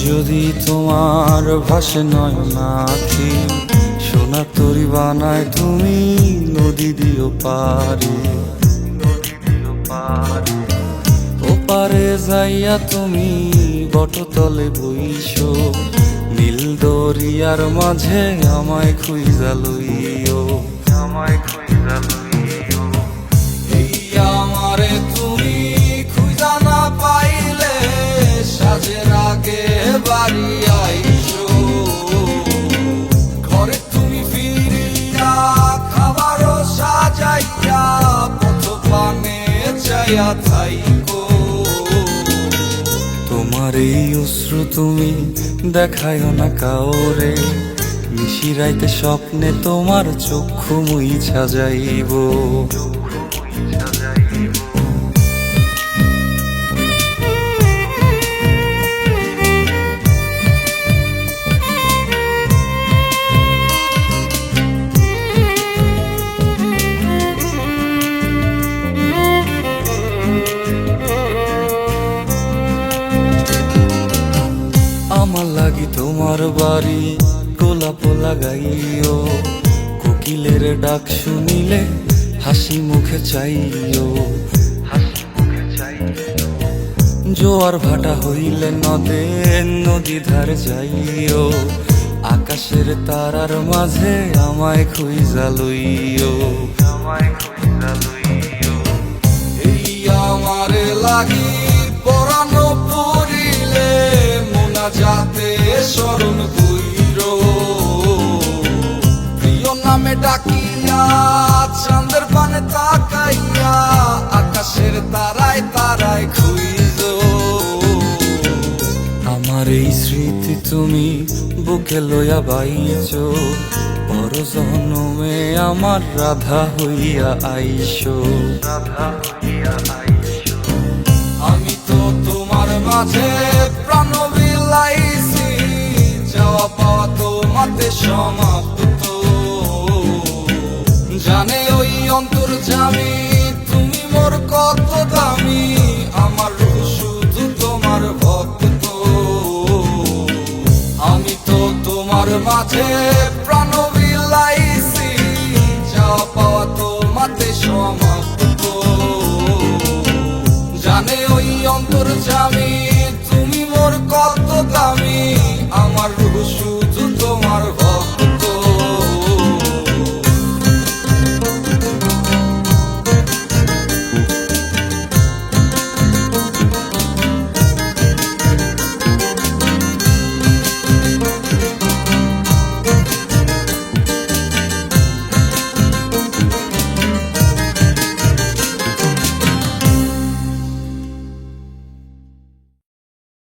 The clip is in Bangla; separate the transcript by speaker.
Speaker 1: যদি তোমার ভাসে নয়নাখি, সোনা তরি বানায় তুমি নদী দিও পারি। ওপারে যাইয়া তুমি বটতলে বইসো, নীল দরিয়ার মাঝে আমায় খুঁজা লইও, আমায় খুঁজা লইও। এই আমারে তুমি খুঁজা না পাইলে সাজের আগে বাড়ি আইসো, ঘরে তুমি ফিরিয়া খাবারও সাজাইয়া পথ পানে চাইয়া থাইকো। তোমার এই অশ্রু তুমি দেখায়ও না কাউরে, নিশিরাইতে স্বপ্নে তোমার চক্ষু মুইছা যাইব। আমার লাগি তোমার বাড়ি গোলাপ লাগাইও, কোকিলের ডাক শুনিলে হাসি মুখে চাইও, জোয়ার ভাটা হইলে নদে নদী ধারে যাইও, আকাশের তারার মাঝে আমায় খুঁজা লইও, আমায় খুঁজা লইও। এই আমারে লাগি পরানো পড়িলে যাতে স্মরণ কইরো, প্রিয় নামে ডাকিয়া চাঁদের পানে তাকাইয়া আকাশের তারায় তারায় খুঁজো। আমার এই স্মৃতি তুমি বুকে লইয়া বাইছো, পর জনমে আমার রাধা হইয়া আইসো, রাধা হইয়া আইসো। আমি তো তোমার মাঝে প্রাণ বিলাইছি, যাওয়া পাওয়া তোমাতে সমাপ্ত। জানে ওই অন্তর্যামী তুমি মোর কত দামি, আমার রূহ শুধু তোমার ভক্ত। আমি তো তোমার মাঝে প্রাণ বিলাইছি, যাওয়া পাওয়া তোমাতে সমাপ্ত। জানে ওই অন্তর্যামী তুমি মোর কত দামি, আমার রূহ